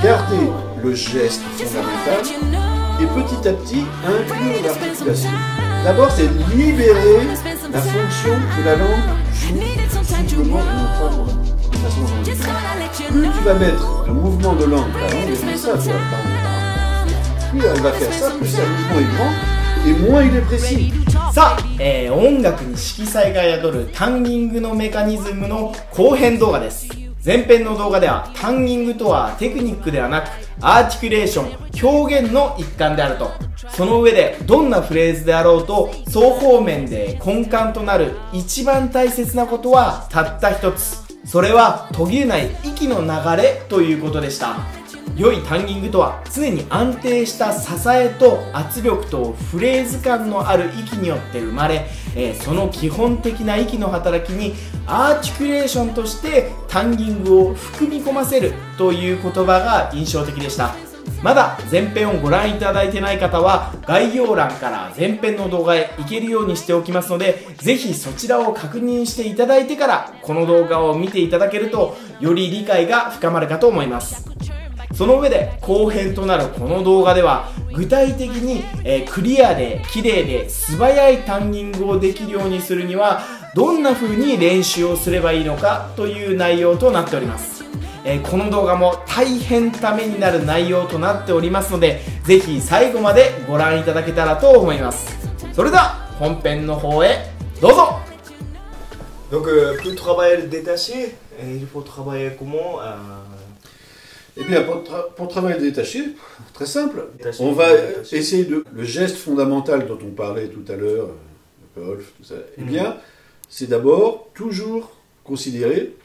garder le geste fondamental et petit à petit inclure l'articulation. D'abord, c'est libérer la fonction que la langue joue simplement et non pas de façon vendue. Plus tu vas mettre un mouvement de langue, la langue est comme ça, tu vas parler. Plus elle va faire ça, plus un mouvement est grand et moins il est précis. さあ、音楽に色彩が宿るタンギングのメカニズムの後編動画です。前編の動画ではタンギングとはテクニックではなくアーティキュレーション、表現の一環であると。その上でどんなフレーズであろうと双方面で根幹となる一番大切なことはたった一つ。それは途切れない息の流れということでした。良いタンギングとは常に安定した支えと圧力とフレーズ感のある息によって生まれ、その基本的な息の働きにアーティキュレーションとしてタンギングを含み込ませるという言葉が印象的でした。まだ前編をご覧いただいてない方は概要欄から前編の動画へ行けるようにしておきますので、ぜひそちらを確認していただいてからこの動画を見ていただけるとより理解が深まるかと思います。その上で後編となるこの動画では具体的に、クリアで綺麗で素早いタンギングをできるようにするにはどんな風に練習をすればいいのかという内容となっております。この動画も大変ためになる内容となっておりますので、ぜひ最後までご覧いただけたらと思います。それでは本編の方へどうぞ。 Donc, pour travailler le détaché, il faut travailler comment Eh bien, pour travailler détaché, très simple, Détaché, on va détaché. essayer de... Le geste fondamental dont on parlait tout à l'heure, le golf, tout ça, eh bien, c'est d'abord toujours considérer...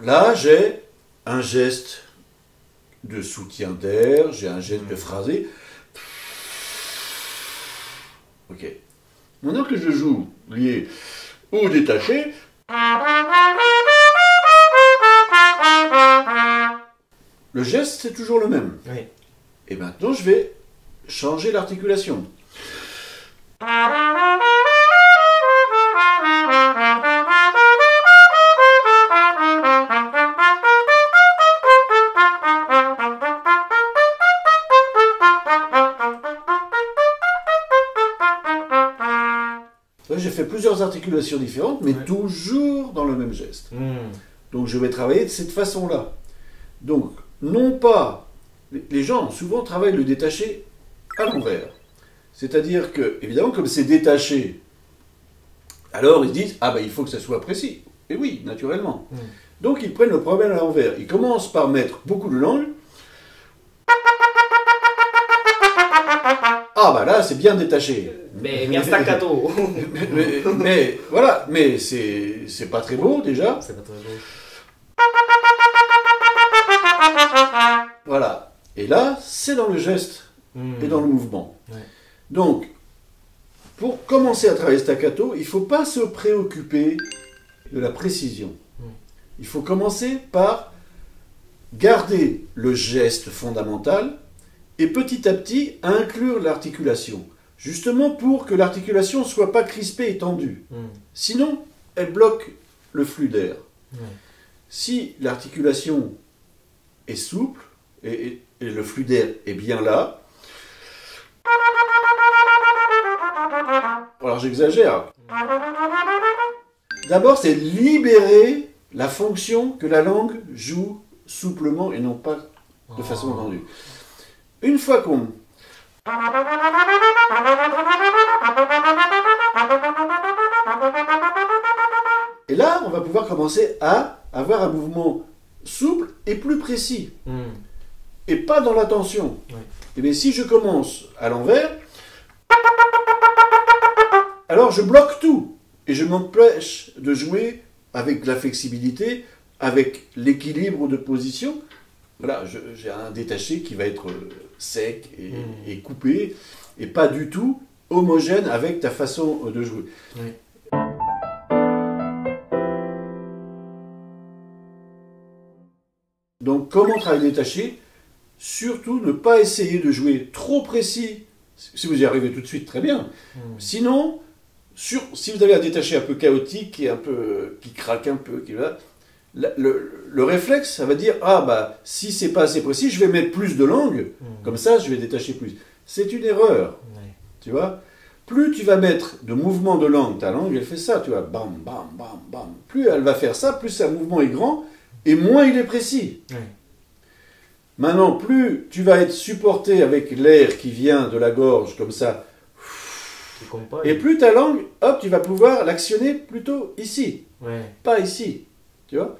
Là, j'ai un geste de soutien d'air, j'ai un geste de phrasé. Ok. Maintenant que je joue lié ou détaché, le geste c'est toujours le même. Oui. Et maintenant je vais changer l'articulation. J'ai fait plusieurs articulations différentes, mais toujours dans le même geste. Donc je vais travailler de cette façon-là. Donc, non pas... Les gens, souvent, travaillent le détaché à l'envers. C'est-à-dire que, évidemment, comme c'est détaché, alors ils disent « Ah ben, il faut que ça soit précis. » Et oui, naturellement. Donc, ils prennent le problème à l'envers. Ils commencent par mettre beaucoup de langue. Ah bah là, c'est bien détaché. Mais bien staccato. mais voilà, mais c'est pas très beau déjà. C'est pas très beau. Voilà. Et là, c'est dans le geste et dans le mouvement. Ouais. Donc, pour commencer à travailler staccato, il ne faut pas se préoccuper de la précision. Il faut commencer par garder le geste fondamental et petit à petit inclure l'articulation. Justement pour que l'articulation ne soit pas crispée et tendue. Sinon, elle bloque le flux d'air. Si l'articulation est souple et le flux d'air est bien là, alors j'exagère. D'abord, c'est libérer la fonction que la langue joue souplement et non pas de façon tendue. Une fois qu'on... Et là, on va pouvoir commencer à avoir un mouvement souple et plus précis. Et pas dans la tension. Et bien si je commence à l'envers, alors je bloque tout. Et je m'empêche de jouer avec la flexibilité, avec l'équilibre de position. Voilà, j'ai un détaché qui va être sec et coupé, et pas du tout homogène avec ta façon de jouer. Donc, comment travailler détaché? Surtout ne pas essayer de jouer trop précis. Si vous y arrivez tout de suite, très bien. Sinon, si vous avez un détaché un peu chaotique et un peu qui craque un peu, le réflexe, ça va dire ah bah si c'est pas assez précis, je vais mettre plus de langue, comme ça je vais détacher plus. C'est une erreur, tu vois. Plus tu vas mettre de mouvements de langue, ta langue elle fait ça, tu vois, bam bam bam bam. Plus elle va faire ça, plus un mouvement est grand et moins il est précis. Maintenant, plus tu vas être supporté avec l'air qui vient de la gorge comme ça. Et plus ta langue, hop, tu vas pouvoir l'actionner plutôt ici, pas ici, tu vois.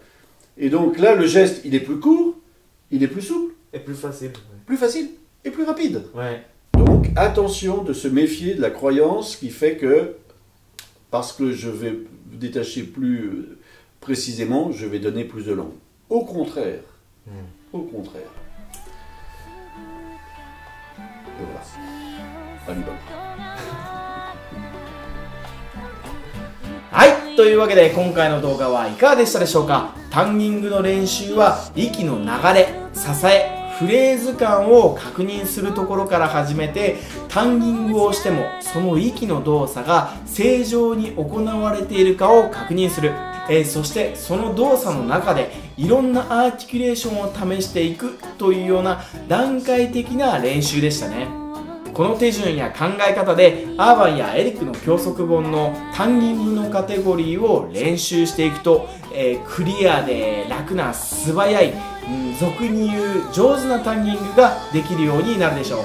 Et donc là, le geste, il est plus court, il est plus souple. Et plus facile. Plus facile et plus rapide. Donc, attention de se méfier de la croyance qui fait que, parce que je vais détacher plus précisément, je vais donner plus de langue. Au contraire. Au contraire. Et voilà. On y va. はい、というわけで今回の動画はいかがでしたでしょうか。タンギングの練習は息の流れ、支え、フレーズ感を確認するところから始めて、タンギングをしてもその息の動作が正常に行われているかを確認する。そしてその動作の中でいろんなアーティキュレーションを試していくというような段階的な練習でしたね。この手順や考え方でアーバンやエリックの教則本のタンギングのカテゴリーを練習していくと、クリアで楽な素早い、俗に言う上手なタンギングができるようになるでしょ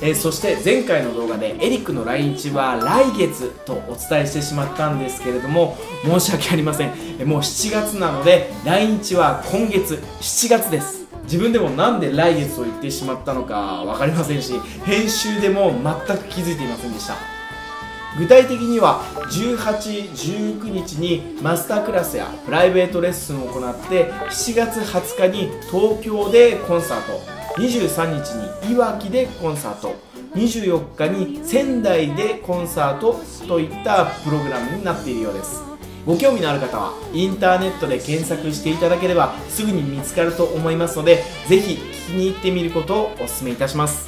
う。そして前回の動画でエリックの来日は来月とお伝えしてしまったんですけれども、申し訳ありません。もう7月なので来日は今月7月です。自分でもなんで来月と言ってしまったのか分かりませんし、編集でも全く気づいていませんでした。具体的には18、19日にマスタークラスやプライベートレッスンを行って、7月20日に東京でコンサート、23日にいわきでコンサート、24日に仙台でコンサートといったプログラムになっているようです。ご興味のある方はインターネットで検索していただければすぐに見つかると思いますので、ぜひ聞きに行ってみることをお勧めいたします。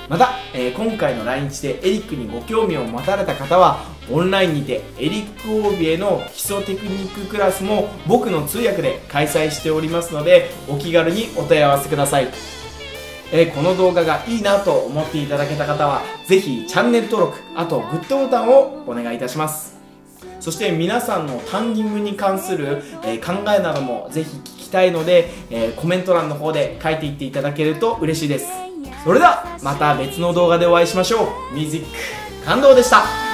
また、今回の来日でエリックにご興味を持たれた方はオンラインにてエリック・オービエの基礎テクニッククラスも僕の通訳で開催しておりますので、お気軽にお問い合わせください。この動画がいいなと思っていただけた方はぜひチャンネル登録、あとグッドボタンをお願いいたします。そして皆さんのタンギングに関する、考えなどもぜひ聞きたいので、コメント欄の方で書いていっていただけると嬉しいです。それではまた別の動画でお会いしましょう。ミュージック感動でした。